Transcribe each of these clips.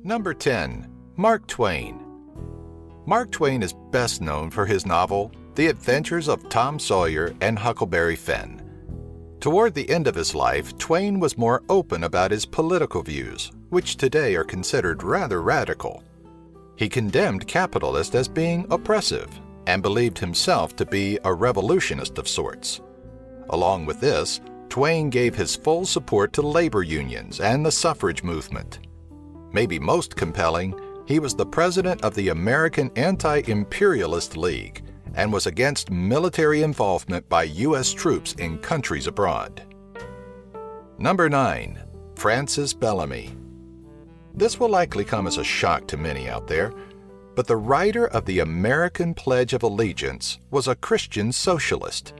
Number 10. Mark Twain. Mark Twain is best known for his novel, The Adventures of Tom Sawyer and Huckleberry Finn. Toward the end of his life, Twain was more open about his political views, which today are considered rather radical. He condemned capitalists as being oppressive and believed himself to be a revolutionist of sorts. Along with this, Twain gave his full support to labor unions and the suffrage movement. Maybe most compelling, he was the president of the American Anti-Imperialist League and was against military involvement by U.S. troops in countries abroad. Number 9. Francis Bellamy. This will likely come as a shock to many out there, but the writer of the American Pledge of Allegiance was a Christian socialist.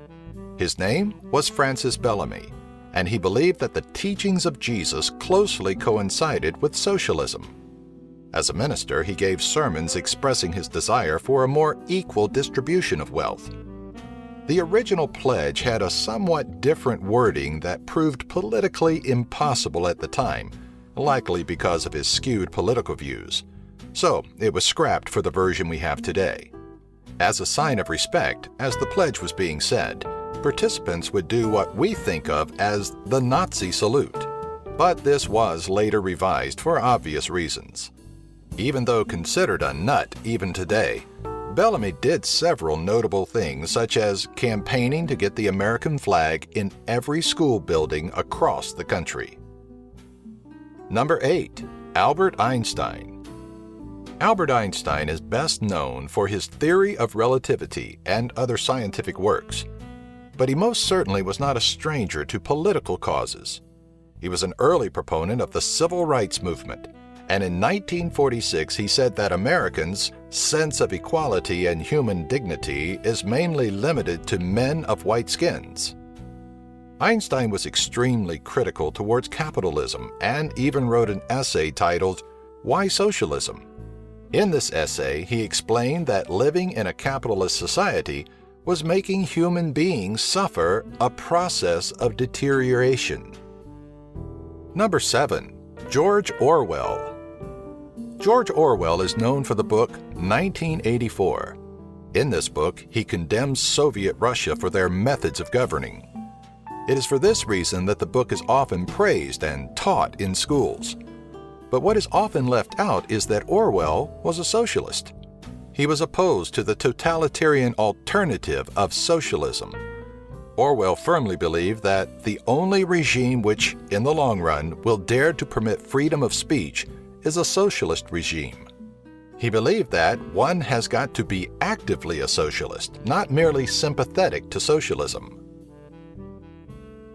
His name was Francis Bellamy, and he believed that the teachings of Jesus closely coincided with socialism. As a minister, he gave sermons expressing his desire for a more equal distribution of wealth. The original pledge had a somewhat different wording that proved politically impossible at the time, likely because of his skewed political views. So it was scrapped for the version we have today. As a sign of respect, as the pledge was being said, participants would do what we think of as the Nazi salute. But this was later revised for obvious reasons. Even though considered a nut even today, Bellamy did several notable things such as campaigning to get the American flag in every school building across the country. Number 8. Albert Einstein. Albert Einstein is best known for his theory of relativity and other scientific works, but he most certainly was not a stranger to political causes. He was an early proponent of the civil rights movement, and in 1946 he said that Americans' sense of equality and human dignity is mainly limited to men of white skins. Einstein was extremely critical towards capitalism and even wrote an essay titled, "Why Socialism?" In this essay, he explained that living in a capitalist society was making human beings suffer a process of deterioration. Number 7. George Orwell. George Orwell is known for the book 1984. In this book, he condemns Soviet Russia for their methods of governing. It is for this reason that the book is often praised and taught in schools. But what is often left out is that Orwell was a socialist. He was opposed to the totalitarian alternative of socialism. Orwell firmly believed that the only regime which, in the long run, will dare to permit freedom of speech is a socialist regime. He believed that one has got to be actively a socialist, not merely sympathetic to socialism.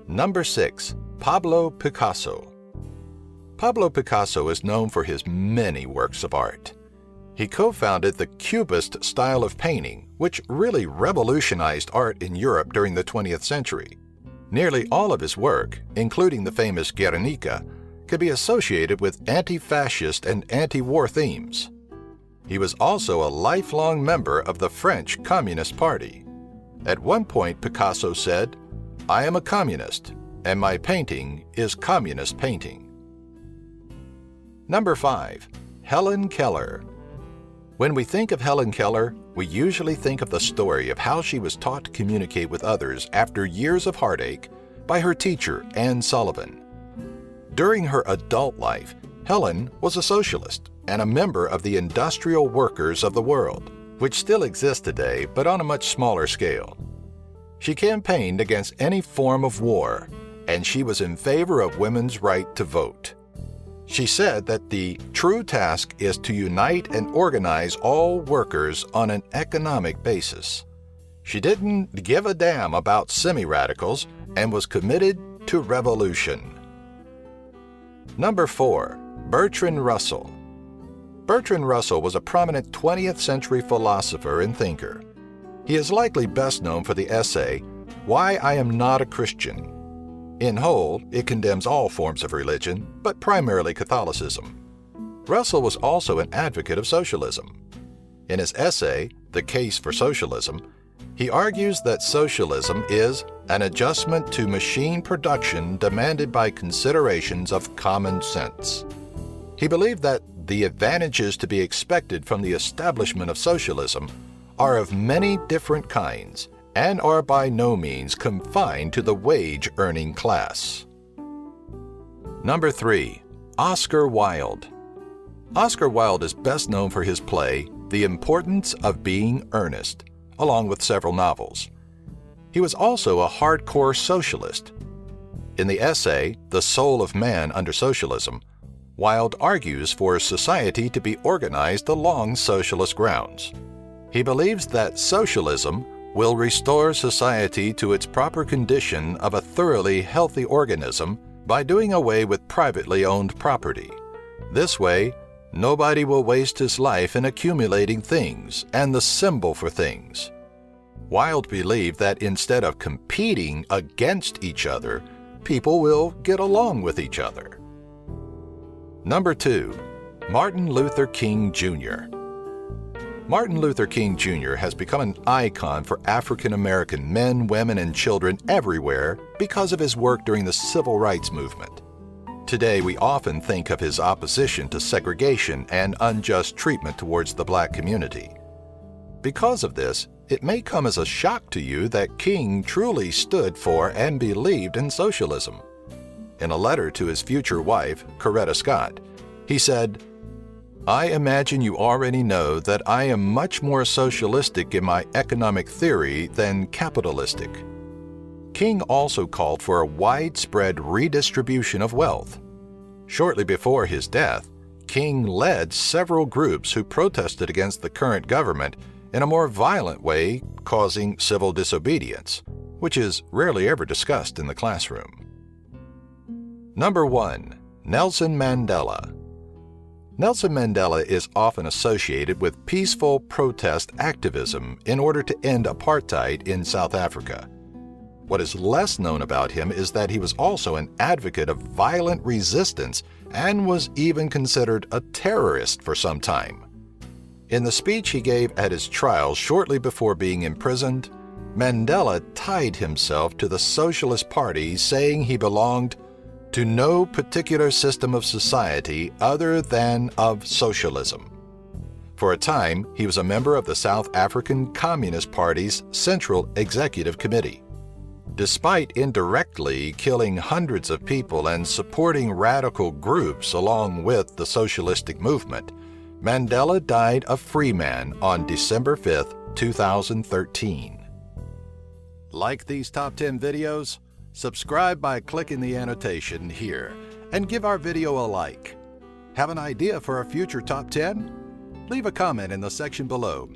Number 6. Pablo Picasso. Pablo Picasso is known for his many works of art. He co-founded the Cubist style of painting, which really revolutionized art in Europe during the 20th century. Nearly all of his work, including the famous Guernica, could be associated with anti-fascist and anti-war themes. He was also a lifelong member of the French Communist Party. At one point, Picasso said, "I am a communist, and my painting is communist painting." Number 5. Helen Keller. When we think of Helen Keller, we usually think of the story of how she was taught to communicate with others after years of heartache by her teacher, Anne Sullivan. During her adult life, Helen was a socialist and a member of the industrial workers of the world, which still exists today but on a much smaller scale. She campaigned against any form of war, and she was in favor of women's right to vote. She said that the true task is to unite and organize all workers on an economic basis. She didn't give a damn about semi-radicals and was committed to revolution. Number 4. Bertrand Russel. Bertrand Russel was a prominent 20th century philosopher and thinker. He is likely best known for the essay, "Why I Am Not a Christian." In whole, it condemns all forms of religion, but primarily Catholicism. Russell was also an advocate of socialism. In his essay, The Case for Socialism, he argues that socialism is an adjustment to machine production demanded by considerations of common sense. He believed that the advantages to be expected from the establishment of socialism are of many different kinds and are by no means confined to the wage-earning class. Number 3. Oscar Wilde. Oscar Wilde is best known for his play, The Importance of Being Earnest, along with several novels. He was also a hardcore socialist. In the essay, The Soul of Man Under Socialism, Wilde argues for society to be organized along socialist grounds. He believes that socialism will restore society to its proper condition of a thoroughly healthy organism by doing away with privately owned property. This way, nobody will waste his life in accumulating things and the symbol for things. Wilde believed that instead of competing against each other, people will get along with each other. Number 2. Martin Luther King Jr. Martin Luther King Jr. has become an icon for African American men, women, and children everywhere because of his work during the Civil Rights Movement. Today, we often think of his opposition to segregation and unjust treatment towards the black community. Because of this, it may come as a shock to you that King truly stood for and believed in socialism. In a letter to his future wife, Coretta Scott, he said, "I imagine you already know that I am much more socialistic in my economic theory than capitalistic." King also called for a widespread redistribution of wealth. Shortly before his death, King led several groups who protested against the current government in a more violent way, causing civil disobedience, which is rarely ever discussed in the classroom. Number 1. Nelson Mandela. Nelson Mandela is often associated with peaceful protest activism in order to end apartheid in South Africa. What is less known about him is that he was also an advocate of violent resistance and was even considered a terrorist for some time. In the speech he gave at his trial shortly before being imprisoned, Mandela tied himself to the Socialist Party, saying he belonged to no particular system of society other than of socialism. For a time, he was a member of the South African Communist Party's Central Executive Committee. Despite indirectly killing hundreds of people and supporting radical groups along with the socialistic movement, Mandela died a free man on December 5, 2013. Like these top 10 videos? Subscribe by clicking the annotation here and give our video a like. Have an idea for a future top 10? Leave a comment in the section below